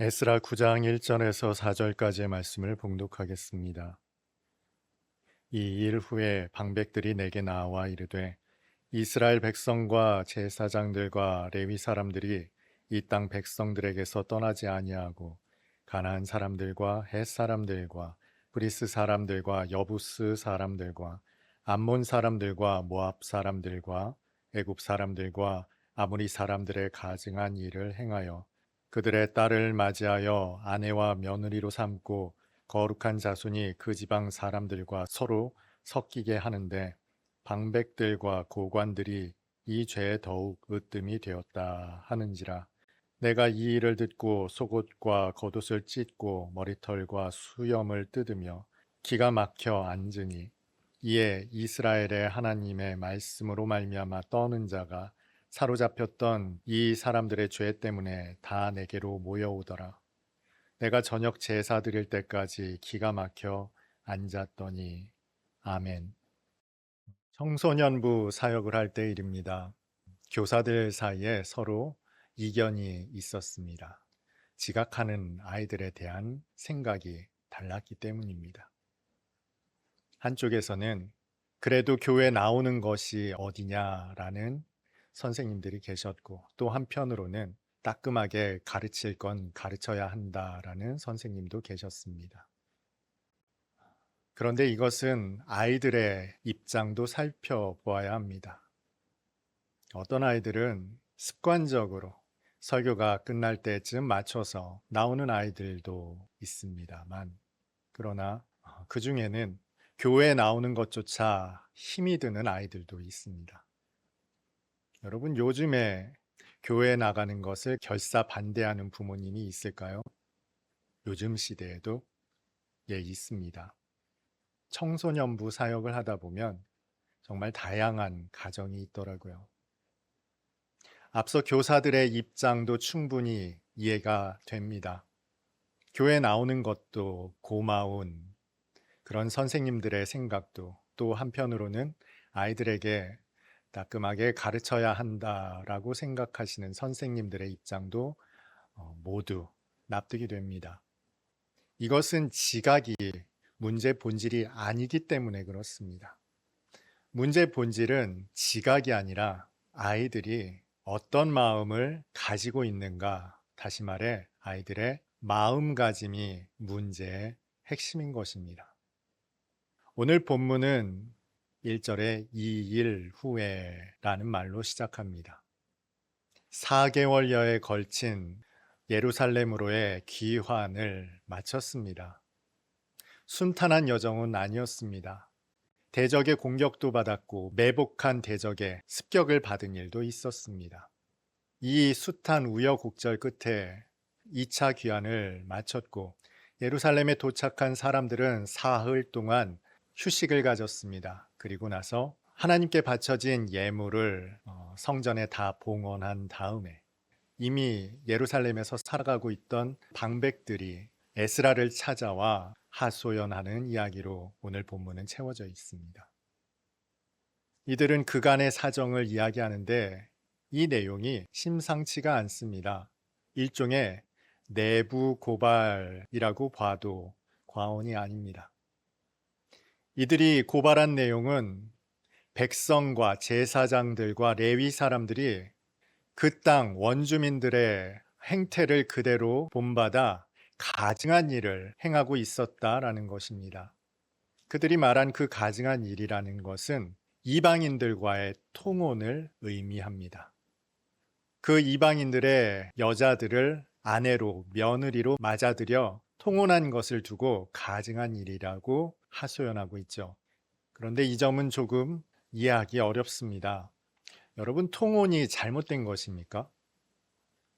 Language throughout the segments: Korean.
에스라 9장 1절에서 4절까지의 말씀을 봉독하겠습니다. 이 일 후에 방백들이 내게 나와 이르되 이스라엘 백성과 제사장들과 레위 사람들이 이 땅 백성들에게서 떠나지 아니하고 가나안 사람들과 헷 사람들과 브리스 사람들과 여부스 사람들과 암몬 사람들과 모압 사람들과 애굽 사람들과 아무리 사람들의 가증한 일을 행하여 그들의 딸을 맞이하여 아내와 며느리로 삼고 거룩한 자손이 그 지방 사람들과 서로 섞이게 하는데 방백들과 고관들이 이 죄에 더욱 으뜸이 되었다 하는지라. 내가 이 일을 듣고 속옷과 겉옷을 찢고 머리털과 수염을 뜯으며 기가 막혀 앉으니 이에 이스라엘의 하나님의 말씀으로 말미암아 떠는 자가 사로잡혔던 이 사람들의 죄 때문에 다 내게로 모여오더라. 내가 저녁 제사 드릴 때까지 기가 막혀 앉았더니 아멘. 청소년부 사역을 할 때 일입니다. 교사들 사이에 서로 이견이 있었습니다. 지각하는 아이들에 대한 생각이 달랐기 때문입니다. 한쪽에서는 그래도 교회 나오는 것이 어디냐라는 선생님들이 계셨고, 또 한편으로는 따끔하게 가르칠 건 가르쳐야 한다라는 선생님도 계셨습니다. 그런데 이것은 아이들의 입장도 살펴보아야 합니다. 어떤 아이들은 습관적으로 설교가 끝날 때쯤 맞춰서 나오는 아이들도 있습니다만, 그러나 그 중에는 교회에 나오는 것조차 힘이 드는 아이들도 있습니다. 여러분, 요즘에 교회에 나가는 것을 결사 반대하는 부모님이 있을까요? 요즘 시대에도 있습니다. 청소년부 사역을 하다 보면 정말 다양한 가정이 있더라고요. 앞서 교사들의 입장도 충분히 이해가 됩니다. 교회 나오는 것도 고마운 그런 선생님들의 생각도, 또 한편으로는 아이들에게 따끔하게 가르쳐야 한다라고 생각하시는 선생님들의 입장도 모두 납득이 됩니다. 이것은 지각이 문제 본질이 아니기 때문에 그렇습니다. 문제 본질은 지각이 아니라 아이들이 어떤 마음을 가지고 있는가, 다시 말해 아이들의 마음가짐이 문제의 핵심인 것입니다. 오늘 본문은 1절에 이 일 후에 라는 말로 시작합니다. 4개월여에 걸친 예루살렘으로의 귀환을 마쳤습니다. 순탄한 여정은 아니었습니다. 대적의 공격도 받았고 매복한 대적의 습격을 받은 일도 있었습니다. 이 숱한 우여곡절 끝에 2차 귀환을 마쳤고 예루살렘에 도착한 사람들은 사흘 동안 휴식을 가졌습니다. 그리고 나서 하나님께 바쳐진 예물을 성전에 다 봉헌한 다음에 이미 예루살렘에서 살아가고 있던 방백들이 에스라를 찾아와 하소연하는 이야기로 오늘 본문은 채워져 있습니다. 이들은 그간의 사정을 이야기하는데 이 내용이 심상치가 않습니다. 일종의 내부 고발이라고 봐도 과언이 아닙니다. 이들이 고발한 내용은 백성과 제사장들과 레위 사람들이 그 땅 원주민들의 행태를 그대로 본받아 가증한 일을 행하고 있었다라는 것입니다. 그들이 말한 그 가증한 일이라는 것은 이방인들과의 통혼을 의미합니다. 그 이방인들의 여자들을 아내로, 며느리로 맞아들여 통혼한 것을 두고 가증한 일이라고 하소연하고 있죠. 그런데 이 점은 조금 이해하기 어렵습니다. 여러분, 통혼이 잘못된 것입니까?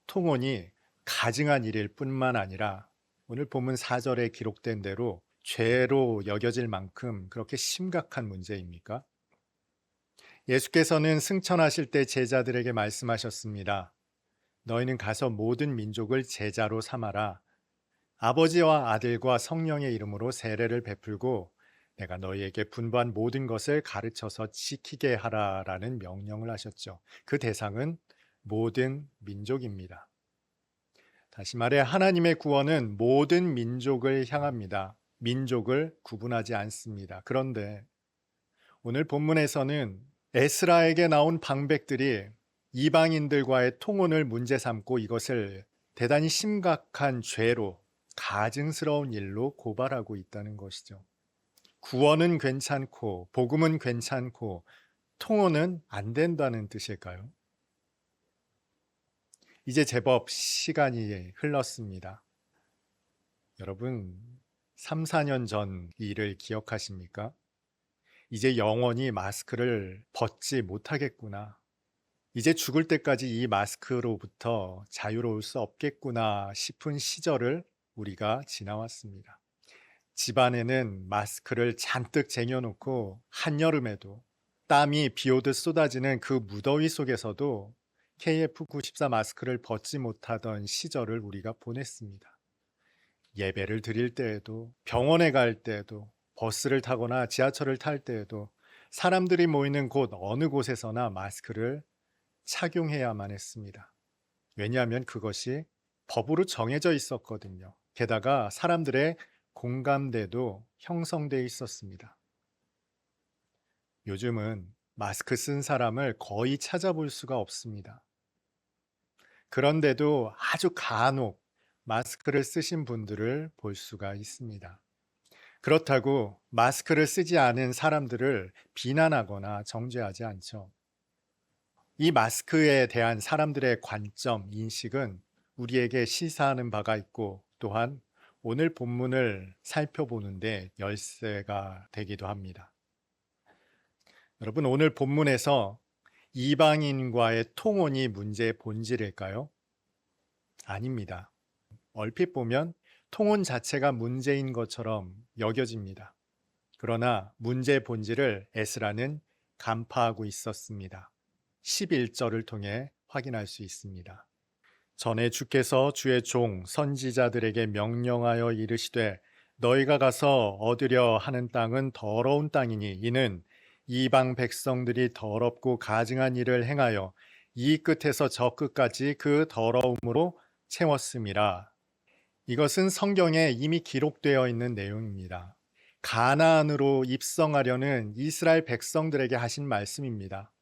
통혼이 가증한 일일 뿐만 아니라 오늘 본문 4절에 기록된 대로 죄로 여겨질 만큼 그렇게 심각한 문제입니까? 예수께서는 승천하실 때 제자들에게 말씀하셨습니다. 너희는 가서 모든 민족을 제자로 삼아라. 아버지와 아들과 성령의 이름으로 세례를 베풀고 내가 너희에게 분부한 모든 것을 가르쳐서 지키게 하라라는 명령을 하셨죠. 그 대상은 모든 민족입니다. 다시 말해 하나님의 구원은 모든 민족을 향합니다. 민족을 구분하지 않습니다. 그런데 오늘 본문에서는 에스라에게 나온 방백들이 이방인들과의 통혼을 문제 삼고 이것을 대단히 심각한 죄로, 가증스러운 일로 고발하고 있다는 것이죠. 구원은 괜찮고 복음은 괜찮고 통혼은 안 된다는 뜻일까요? 이제 제법 시간이 흘렀습니다. 여러분, 3, 4년 전 일을 기억하십니까? 이제 영원히 마스크를 벗지 못하겠구나. 이제 죽을 때까지 이 마스크로부터 자유로울 수 없겠구나 싶은 시절을 우리가 지나왔습니다. 집안에는 마스크를 잔뜩 쟁여놓고 한여름에도 땀이 비 오듯 쏟아지는 그 무더위 속에서도 KF94 마스크를 벗지 못하던 시절을 우리가 보냈습니다. 예배를 드릴 때에도, 병원에 갈 때에도, 버스를 타거나 지하철을 탈 때에도 사람들이 모이는 곳 어느 곳에서나 마스크를 착용해야만 했습니다. 왜냐하면 그것이 법으로 정해져 있었거든요. 게다가 사람들의 공감대도 형성되어 있었습니다. 요즘은 마스크 쓴 사람을 거의 찾아볼 수가 없습니다. 그런데도 아주 간혹 마스크를 쓰신 분들을 볼 수가 있습니다. 그렇다고 마스크를 쓰지 않은 사람들을 비난하거나 정죄하지 않죠. 이 마스크에 대한 사람들의 관점, 인식은 우리에게 시사하는 바가 있고 또한 오늘 본문을 살펴보는데 열쇠가 되기도 합니다. 여러분, 오늘 본문에서 이방인과의 통혼이 문제의 본질일까요? 아닙니다. 얼핏 보면 통혼 자체가 문제인 것처럼 여겨집니다. 그러나 문제의 본질을 에스라는 간파하고 있었습니다. 11절을 통해 확인할 수 있습니다. 전에 주께서 주의 종 선지자들에게 명령하여 이르시되 너희가 가서 얻으려 하는 땅은 더러운 땅이니 이는 이방 백성들이 더럽고 가증한 일을 행하여 이 끝에서 저 끝까지 그 더러움으로 채웠음이라. 이것은 성경에 이미 기록되어 있는 내용입니다. 가나안으로 입성하려는 이스라엘 백성들에게 하신 말씀입니다.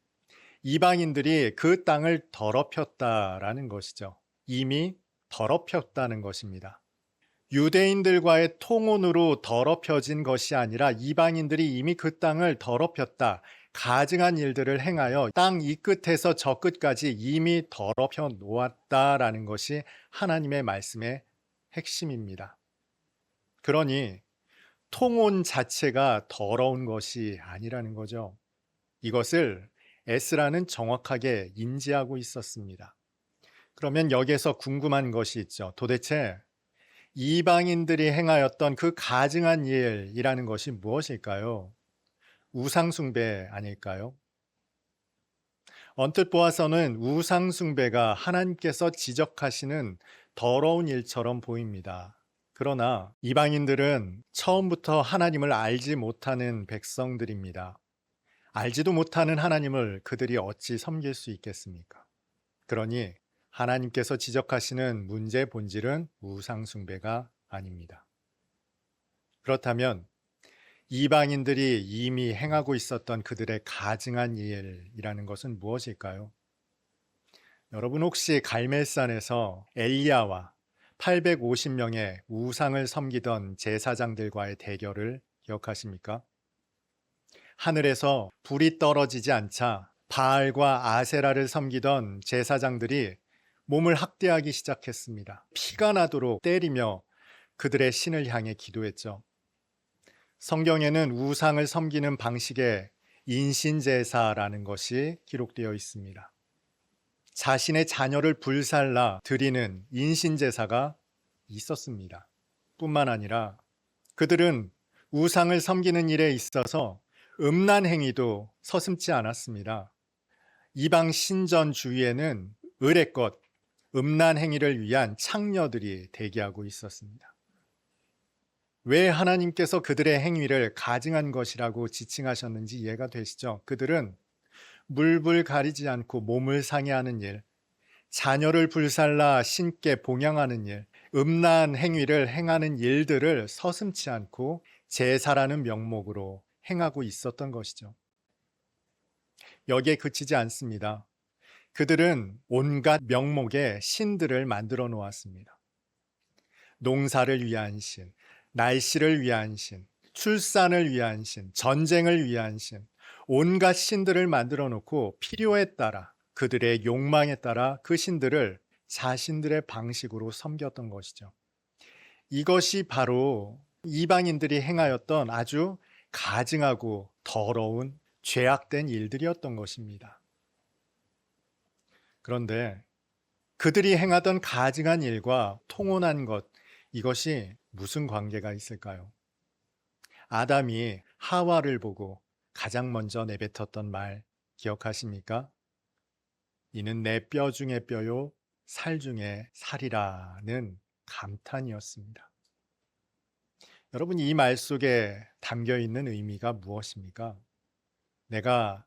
이방인들이 그 땅을 더럽혔다라는 것이죠. 이미 더럽혔다는 것입니다. 유대인들과의 통혼으로 더럽혀진 것이 아니라 이방인들이 이미 그 땅을 더럽혔다. 가증한 일들을 행하여 땅 이 끝에서 저 끝까지 이미 더럽혀 놓았다라는 것이 하나님의 말씀의 핵심입니다. 그러니 통혼 자체가 더러운 것이 아니라는 거죠. 이것을 에스라는 정확하게 인지하고 있었습니다. 그러면 여기에서 궁금한 것이 있죠. 도대체 이방인들이 행하였던 그 가증한 일이라는 것이 무엇일까요? 우상숭배 아닐까요? 언뜻 보아서는 우상숭배가 하나님께서 지적하시는 더러운 일처럼 보입니다. 그러나 이방인들은 처음부터 하나님을 알지 못하는 백성들입니다. 알지도 못하는 하나님을 그들이 어찌 섬길 수 있겠습니까? 그러니 하나님께서 지적하시는 문제의 본질은 우상숭배가 아닙니다. 그렇다면 이방인들이 이미 행하고 있었던 그들의 가증한 일이라는 것은 무엇일까요? 여러분 혹시 갈멜산에서 엘리야와 850명의 우상을 섬기던 제사장들과의 대결을 기억하십니까? 하늘에서 불이 떨어지지 않자 바알과 아세라를 섬기던 제사장들이 몸을 학대하기 시작했습니다. 피가 나도록 때리며 그들의 신을 향해 기도했죠. 성경에는 우상을 섬기는 방식에 인신제사라는 것이 기록되어 있습니다. 자신의 자녀를 불살라 드리는 인신제사가 있었습니다. 뿐만 아니라 그들은 우상을 섬기는 일에 있어서 음란 행위도 서슴지 않았습니다. 이방 신전 주위에는 의례껏 음란 행위를 위한 창녀들이 대기하고 있었습니다. 왜 하나님께서 그들의 행위를 가증한 것이라고 지칭하셨는지 이해가 되시죠? 그들은 물불 가리지 않고 몸을 상해하는 일, 자녀를 불살라 신께 봉양하는 일, 음란 행위를 행하는 일들을 서슴지 않고 제사라는 명목으로 행하고 있었던 것이죠. 여기에 그치지 않습니다. 그들은 온갖 명목의 신들을 만들어 놓았습니다. 농사를 위한 신, 날씨를 위한 신, 출산을 위한 신, 전쟁을 위한 신, 온갖 신들을 만들어 놓고 필요에 따라, 그들의 욕망에 따라 그 신들을 자신들의 방식으로 섬겼던 것이죠. 이것이 바로 이방인들이 행하였던 아주 가증하고 더러운 죄악된 일들이었던 것입니다. 그런데 그들이 행하던 가증한 일과 통혼한 것, 이것이 무슨 관계가 있을까요? 아담이 하와를 보고 가장 먼저 내뱉었던 말 기억하십니까? 이는 내 뼈 중에 뼈요 살 중에 살이라는 감탄이었습니다. 여러분, 이 말 속에 담겨 있는 의미가 무엇입니까? 내가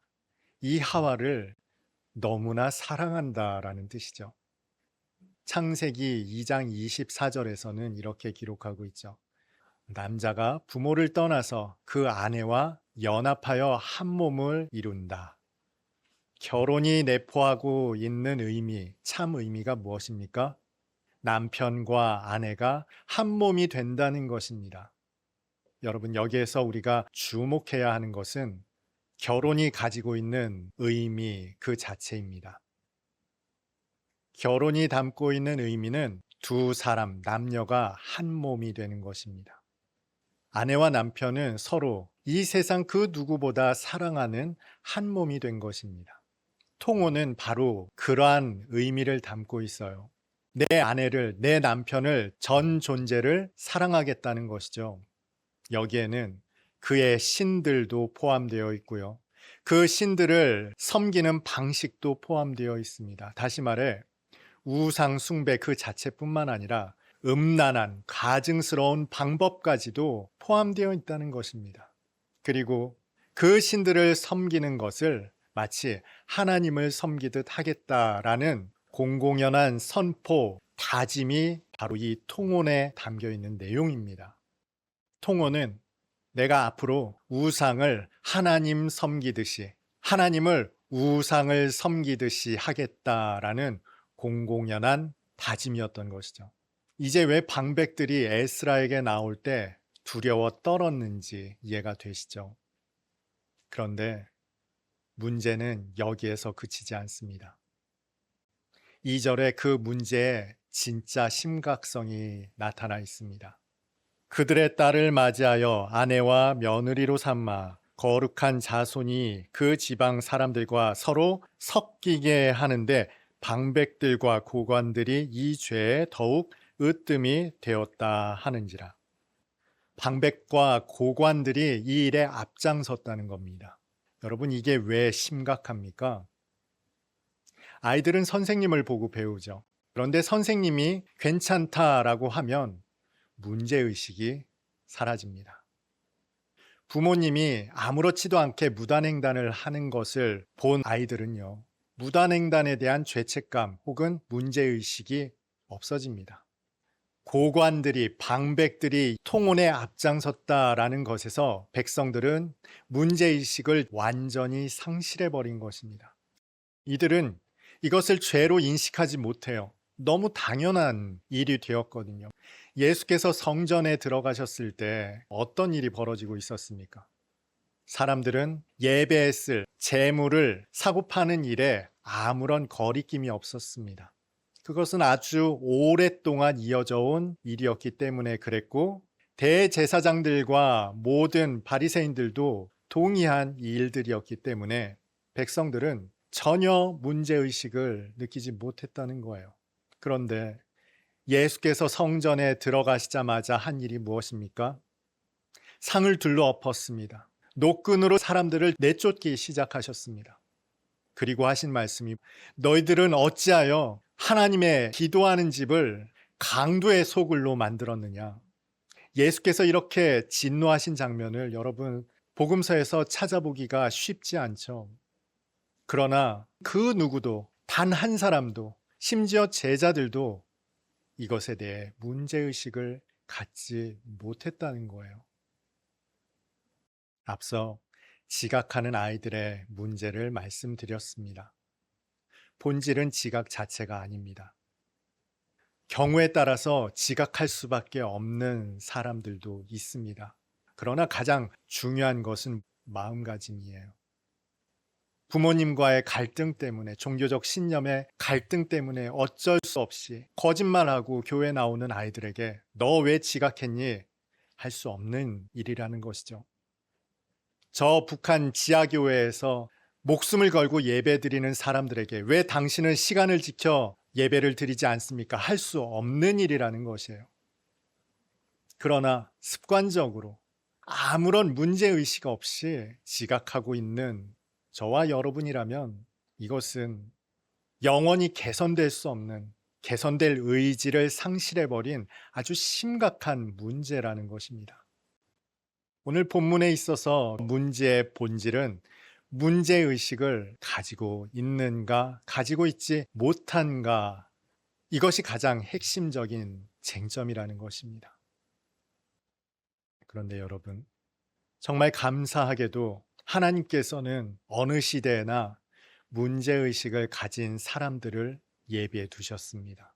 이 하와를 너무나 사랑한다라는 뜻이죠. 창세기 2장 24절에서는 이렇게 기록하고 있죠. 남자가 부모를 떠나서 그 아내와 연합하여 한 몸을 이룬다. 결혼이 내포하고 있는 의미, 참 의미가 무엇입니까? 남편과 아내가 한 몸이 된다는 것입니다. 여러분, 여기에서 우리가 주목해야 하는 것은 결혼이 가지고 있는 의미 그 자체입니다. 결혼이 담고 있는 의미는 두 사람, 남녀가 한 몸이 되는 것입니다. 아내와 남편은 서로 이 세상 그 누구보다 사랑하는 한 몸이 된 것입니다. 통혼은 바로 그러한 의미를 담고 있어요. 내 아내를, 내 남편을, 전 존재를 사랑하겠다는 것이죠. 여기에는 그의 신들도 포함되어 있고요. 그 신들을 섬기는 방식도 포함되어 있습니다. 다시 말해 우상 숭배 그 자체뿐만 아니라 음란한 가증스러운 방법까지도 포함되어 있다는 것입니다. 그리고 그 신들을 섬기는 것을 마치 하나님을 섬기듯 하겠다라는 공공연한 선포, 다짐이 바로 이 통혼에 담겨 있는 내용입니다. 통혼은 내가 앞으로 우상을 하나님 섬기듯이, 하나님을 우상을 섬기듯이 하겠다라는 공공연한 다짐이었던 것이죠. 이제 왜 방백들이 에스라에게 나올 때 두려워 떨었는지 이해가 되시죠? 그런데 문제는 여기에서 그치지 않습니다. 2절에 그 문제의 진짜 심각성이 나타나 있습니다. 그들의 딸을 맞이하여 아내와 며느리로 삼아 거룩한 자손이 그 지방 사람들과 서로 섞이게 하는데 방백들과 고관들이 이 죄에 더욱 으뜸이 되었다 하는지라. 방백과 고관들이 이 일에 앞장섰다는 겁니다. 여러분, 이게 왜 심각합니까? 아이들은 선생님을 보고 배우죠. 그런데 선생님이 괜찮다라고 하면 문제의식이 사라집니다. 부모님이 아무렇지도 않게 무단횡단을 하는 것을 본 아이들은요, 무단횡단에 대한 죄책감 혹은 문제의식이 없어집니다. 고관들이, 방백들이 통혼에 앞장섰다라는 것에서 백성들은 문제의식을 완전히 상실해버린 것입니다. 이들은 이것을 죄로 인식하지 못해요. 너무 당연한 일이 되었거든요. 예수께서 성전에 들어가셨을 때 어떤 일이 벌어지고 있었습니까? 사람들은 예배했을 재물을 사고 파는 일에 아무런 거리낌이 없었습니다. 그것은 아주 오랫동안 이어져 온 일이었기 때문에 그랬고, 대제사장들과 모든 바리새인들도 동의한 이 일들이었기 때문에 백성들은 전혀 문제의식을 느끼지 못했다는 거예요. 그런데 예수께서 성전에 들어가시자마자 한 일이 무엇입니까? 상을 둘러 엎었습니다. 노끈으로 사람들을 내쫓기 시작하셨습니다. 그리고 하신 말씀이 너희들은 어찌하여 하나님의 기도하는 집을 강도의 소굴로 만들었느냐. 예수께서 이렇게 진노하신 장면을 여러분 복음서에서 찾아보기가 쉽지 않죠. 그러나 그 누구도 단 한 사람도 심지어 제자들도 이것에 대해 문제의식을 갖지 못했다는 거예요. 앞서 지각하는 아이들의 문제를 말씀드렸습니다. 본질은 지각 자체가 아닙니다. 경우에 따라서 지각할 수밖에 없는 사람들도 있습니다. 그러나 가장 중요한 것은 마음가짐이에요. 부모님과의 갈등 때문에, 종교적 신념의 갈등 때문에 어쩔 수 없이 거짓말하고 교회 나오는 아이들에게 너 왜 지각했니? 할 수 없는 일이라는 것이죠. 저 북한 지하교회에서 목숨을 걸고 예배드리는 사람들에게 왜 당신은 시간을 지켜 예배를 드리지 않습니까? 할 수 없는 일이라는 것이에요. 그러나 습관적으로 아무런 문제의식 없이 지각하고 있는 저와 여러분이라면 이것은 영원히 개선될 수 없는, 개선될 의지를 상실해버린 아주 심각한 문제라는 것입니다. 오늘 본문에 있어서 문제의 본질은 문제의식을 가지고 있는가, 가지고 있지 못한가, 이것이 가장 핵심적인 쟁점이라는 것입니다. 그런데 여러분, 정말 감사하게도 하나님께서는 어느 시대에나 문제의식을 가진 사람들을 예비해 두셨습니다.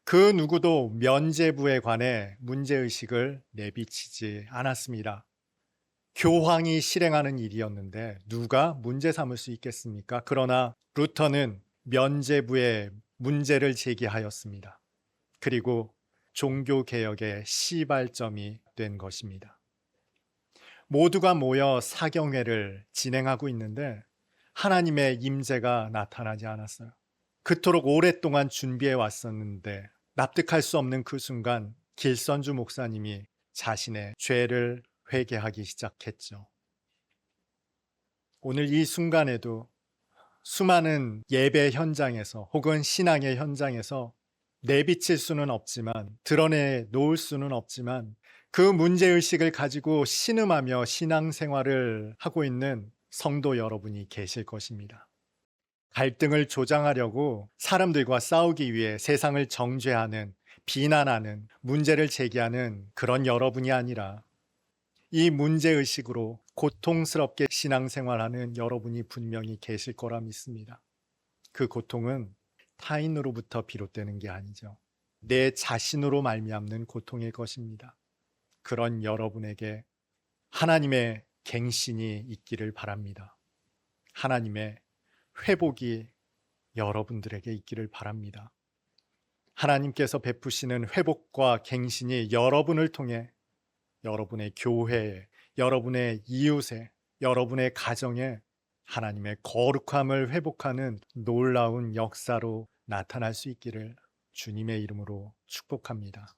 그 누구도 면죄부에 관해 문제의식을 내비치지 않았습니다. 교황이 실행하는 일이었는데 누가 문제 삼을 수 있겠습니까? 그러나 루터는 면죄부에 문제를 제기하였습니다. 그리고 종교개혁의 시발점이 된 것입니다. 모두가 모여 사경회를 진행하고 있는데 하나님의 임재가 나타나지 않았어요. 그토록 오랫동안 준비해 왔었는데 납득할 수 없는 그 순간 길선주 목사님이 자신의 죄를 회개하기 시작했죠. 오늘 이 순간에도 수많은 예배 현장에서 혹은 신앙의 현장에서 내비칠 수는 없지만, 드러내 놓을 수는 없지만 그 문제의식을 가지고 신음하며 신앙생활을 하고 있는 성도 여러분이 계실 것입니다. 갈등을 조장하려고 사람들과 싸우기 위해 세상을 정죄하는, 비난하는, 문제를 제기하는 그런 여러분이 아니라 이 문제의식으로 고통스럽게 신앙생활하는 여러분이 분명히 계실 거라 믿습니다. 그 고통은 타인으로부터 비롯되는 게 아니죠. 내 자신으로 말미암는 고통일 것입니다. 그런 여러분에게 하나님의 갱신이 있기를 바랍니다. 하나님의 회복이 여러분들에게 있기를 바랍니다. 하나님께서 베푸시는 회복과 갱신이 여러분을 통해 여러분의 교회에, 여러분의 이웃에, 여러분의 가정에 하나님의 거룩함을 회복하는 놀라운 역사로 나타날 수 있기를 주님의 이름으로 축복합니다.